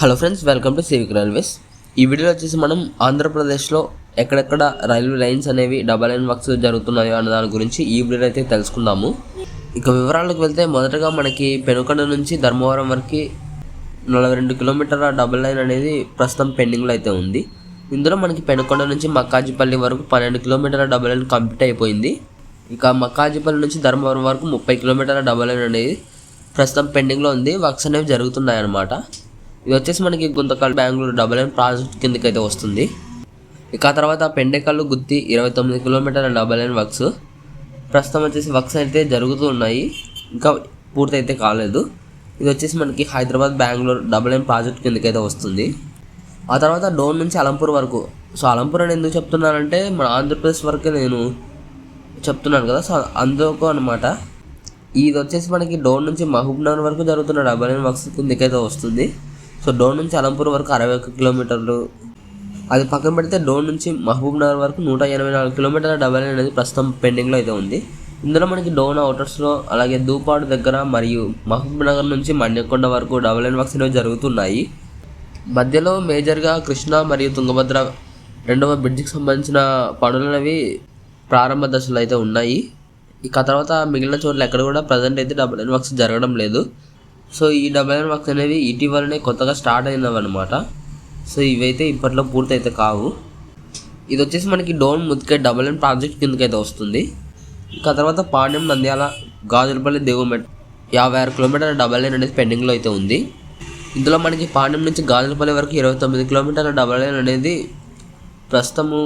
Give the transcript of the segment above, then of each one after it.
Hello friends, welcome to civic railways. ఈ వీడియోలో వచ్చేసి మనం ఆంధ్రప్రదేశ్లో ఎక్కడెక్కడ రైల్వే లైన్స్ అనేవి డబల్ లైన్ వర్క్స్ జరుగుతున్నాయో అన్న దాని గురించి ఈ వీడియోలో అయితే తెలుసుకుందాము. ఇక వివరాలకు వెళ్తే మొదటగా మనకి పెనుకొండ నుంచి ధర్మవరం వరకు 42 కిలోమీటర్ల డబల్ లైన్ అనేది ప్రస్తుతం పెండింగ్లో అయితే ఉంది. ఇందులో మనకి పెనుకొండ నుంచి మక్కాజిపల్లి వరకు 12 కిలోమీటర్ల డబల్ లైన్ కంప్లీట్ అయిపోయింది. ఇక మక్కాజిపల్లి నుంచి ధర్మవరం వరకు 30 కిలోమీటర్ల డబల్ లైన్ అనేది ప్రస్తుతం పెండింగ్లో ఉంది. వర్క్స్ అనేవి జరుగుతున్నాయి అన్నమాట. ఇది వచ్చేసి మనకి Guntakal Bengaluru double line project కిందకైతే వస్తుంది. ఇక ఆ తర్వాత పెండెకల్లు గుత్తి 29 కిలోమీటర్ల డబల్ లైన్ వర్క్స్ ప్రస్తుతం వచ్చేసి వర్క్స్ అయితే జరుగుతూ ఉన్నాయి, ఇంకా పూర్తయితే కాలేదు. ఇది వచ్చేసి మనకి Hyderabad Bengaluru double line project కిందకైతే వస్తుంది. ఆ తర్వాత డోన్ నుంచి అలంపూర్ వరకు. సో అలంపూర్ అని ఎందుకు చెప్తున్నానంటే మన ఆంధ్రప్రదేశ్ వరకే నేను చెప్తున్నాను కదా, సో అందుకు అనమాట. ఇది వచ్చేసి మనకి డోన్ నుంచి మహబూబ్నగర్ వరకు జరుగుతున్న డబల్ లైన్ వర్క్స్ కిందకైతే వస్తుంది. సో డోన్ నుంచి అలంపూర్ వరకు 61 కిలోమీటర్లు, అది పక్కన పెడితే డోన్ నుంచి మహబూబ్నగర్ వరకు 184 కిలోమీటర్ల డబల్ లైన్ అనేది ప్రస్తుతం పెండింగ్లో అయితే ఉంది. ఇందులో మనకి డోన్ అవుటర్స్లో, అలాగే దూపాడు దగ్గర మరియు మహబూబ్నగర్ నుంచి మన్యకొండ వరకు డబల్ లైన్ వర్క్స్ అనేవి జరుగుతున్నాయి. మధ్యలో మేజర్గా కృష్ణా మరియు తుంగభద్ర రెండవ బ్రిడ్జికి సంబంధించిన పనులు అనేవి ప్రారంభ దశలో అయితే ఉన్నాయి. ఇక తర్వాత మిగిలిన చోట్ల ఎక్కడ కూడా ప్రజెంట్ అయితే డబల్ లైన్ వర్క్స్ జరగడం లేదు. సో ఈ డబల్ లైన్ వర్క్స్ అనేవి ఇటీవలనే కొత్తగా స్టార్ట్ అయినవి అనమాట. సో ఇవైతే ఇప్పట్లో పూర్తయితే కావు. ఇది వచ్చేసి మనకి డోన్ ముత్కే డబల్ లైన్ ప్రాజెక్ట్ కిందకైతే వస్తుంది. ఇక తర్వాత పాండ్యం నంద్యాల గాజులపల్లి దేవమెట్ 56 కిలోమీటర్ల డబల్ లైన్ అనేది పెండింగ్లో అయితే ఉంది. ఇందులో మనకి పాండ్యం నుంచి గాజులపల్లి వరకు 29 కిలోమీటర్ల డబల్ లైన్ అనేది ప్రస్తుతము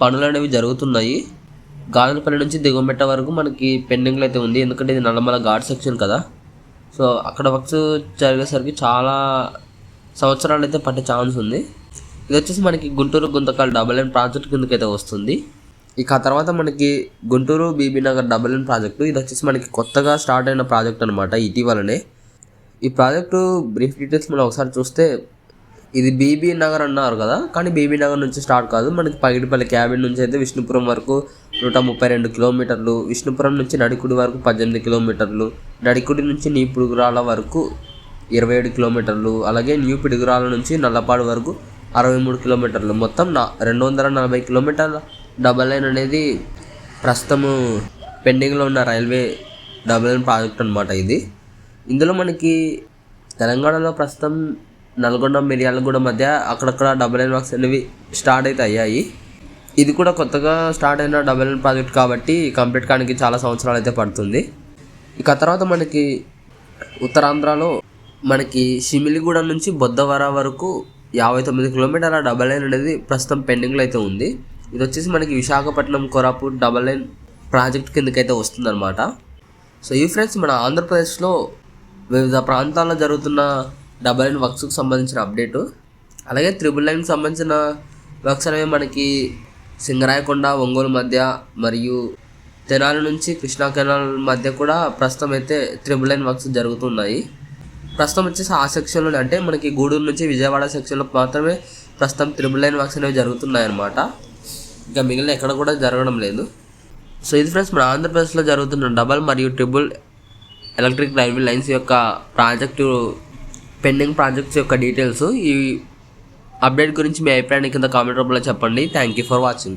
పనులు అనేవి జరుగుతున్నాయి. గాజులపల్లి నుంచి దిగుమెట్ట వరకు మనకి పెండింగ్లో అయితే ఉంది, ఎందుకంటే ఇది నల్లమల ఘాట్ సెక్షన్ కదా. సో అక్కడ వర్క్స్ జరిగేసరికి చాలా సంవత్సరాలు అయితే పట్టే ఛాన్స్ ఉంది. ఇది వచ్చేసి మనకి Guntur Guntakal double line project కిందకైతే వస్తుంది. ఇక ఆ తర్వాత మనకి Guntur Bibinagar double line project, ఇది వచ్చేసి మనకి కొత్తగా స్టార్ట్ అయిన ప్రాజెక్ట్ అనమాట ఇటీవలనే. ఈ ప్రాజెక్టు బ్రీఫ్ డీటెయిల్స్ మనం ఒకసారి చూస్తే, ఇది బీబీ నగర్ అన్నారు కదా, కానీ బీబీ నగర్ నుంచి స్టార్ట్ కాదు. మనకి పగిడిపల్లి క్యాబిన్ నుంచి అయితే విష్ణుపురం వరకు 132 కిలోమీటర్లు, విష్ణుపురం నుంచి నడికుడి వరకు 18 కిలోమీటర్లు, నడికుడి నుంచి న్యూ పిడుగురాల వరకు 27 కిలోమీటర్లు, అలాగే న్యూ పిడుగురాల నుంచి నల్లపాడు వరకు 63 కిలోమీటర్లు, మొత్తం 240 కిలోమీటర్ల డబల్ లైన్ అనేది ప్రస్తుతము పెండింగ్లో ఉన్న రైల్వే డబల్ లైన్ ప్రాజెక్ట్ అనమాట ఇది. ఇందులో మనకి తెలంగాణలో ప్రస్తుతం నల్గొండ మిర్యాలగూడ మధ్య అక్కడక్కడ డబల్ లైన్ వర్క్స్ అనేవి స్టార్ట్ అయితే అయ్యాయి. ఇది కూడా కొత్తగా స్టార్ట్ అయిన డబల్ లైన్ ప్రాజెక్ట్ కాబట్టి కంప్లీట్ కానికి చాలా సంవత్సరాలు అయితే పడుతుంది. ఇక తర్వాత మనకి ఉత్తరాంధ్రలో మనకి షిమిలిగూడ నుంచి బొద్దవర వరకు 59 కిలోమీటర్ల డబల్ లైన్ అనేది ప్రస్తుతం పెండింగ్లో అయితే ఉంది. ఇది వచ్చేసి మనకి Visakhapatnam Koraput double line project కిందకైతే వస్తుందన్నమాట. సో ఈ ఫ్రెండ్స్ మన ఆంధ్రప్రదేశ్లో వివిధ ప్రాంతాల్లో జరుగుతున్న డబల్ లైన్ వర్క్స్కి సంబంధించిన అప్డేటు. అలాగే త్రిబుల్ లైన్కి సంబంధించిన వర్క్స్ అనేవి మనకి సింగరాయకొండ ఒంగోలు మధ్య మరియు తెనాలి నుంచి కృష్ణా కెనాల్ మధ్య కూడా ప్రస్తుతం అయితే త్రిబుల్ లైన్ వర్క్స్ జరుగుతున్నాయి. ప్రస్తుతం వచ్చేసి ఆ సెక్షన్లో, అంటే మనకి గూడూరు నుంచి విజయవాడ సెక్షన్లో మాత్రమే ప్రస్తుతం త్రిబుల్ లైన్ వర్క్స్ అనేవి జరుగుతున్నాయి అన్నమాట. ఇంకా మిగిలిన ఎక్కడ కూడా జరగడం లేదు. సో ఇది ఫ్రెండ్స్ మన ఆంధ్రప్రదేశ్లో జరుగుతున్న డబల్ మరియు ట్రిబుల్ ఎలక్ట్రిక్ రైల్వే లైన్స్ యొక్క ప్రాజెక్టు పెండింగ్ ప్రాజెక్ట్స్ యొక్క డీటెయిల్స్. ఈ అప్డేట్ గురించి మీ అభిప్రాయాన్ని కింద కామెంట్ రూపంలో చెప్పండి. Thank you for watching.